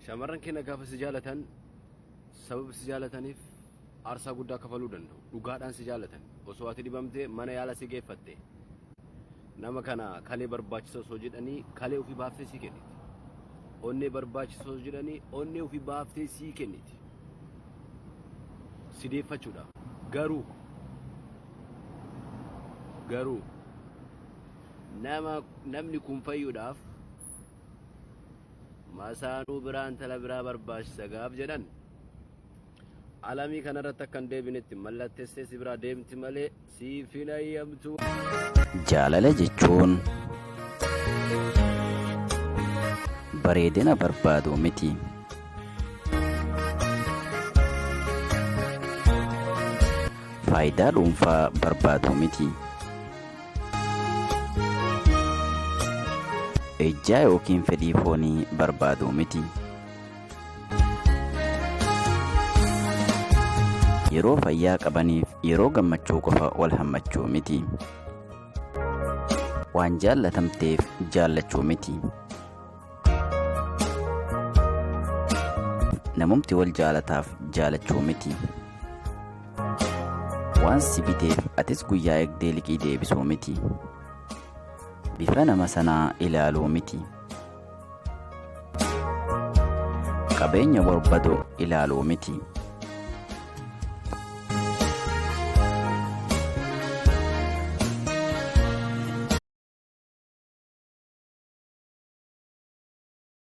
shamarran keenya gaafa si jaalatan sababa si jaalataniif aarsaa guddaa kafaluu danda'u. Dhugaadhaan si jaalatan osoo ati dhibamtee mana yaala si geeffatte nama kana kalee barbaachisa osoo jedhanii kalee ofii baaftee sii kenniti. Onnee barbaachisa osoo jedhanii onnee ofii baaftee sii kenniti. Si deeffachuudhaaf garuu namni kun fayyuudhaaf masaanuu biraan tala biraa barbaachisa gaaf jedhan alamii kanarratti akkan deebinetti mallatteessee si biraa deemti malee siif hin ayyamtu. Jaalala jechuun bareedina barbaadu miti. Faayidaa dhuunfaa barbaadu miti. Ejjaa yookiin fedhii foonii barbaadu miti. Yeroo fayyaa qabaniif yeroo gammachuu qofa wal hammachuu miti. Waan jaallatamteef jaallachuu miti. Namumti wal jaalataaf jaalachuu miti. Waan si biteef atis guyyaa eegdee liqii deebisuu miti. Bifa nama sanaa ilaaluu miti. Qabeenya barbadu ilaaluu miti.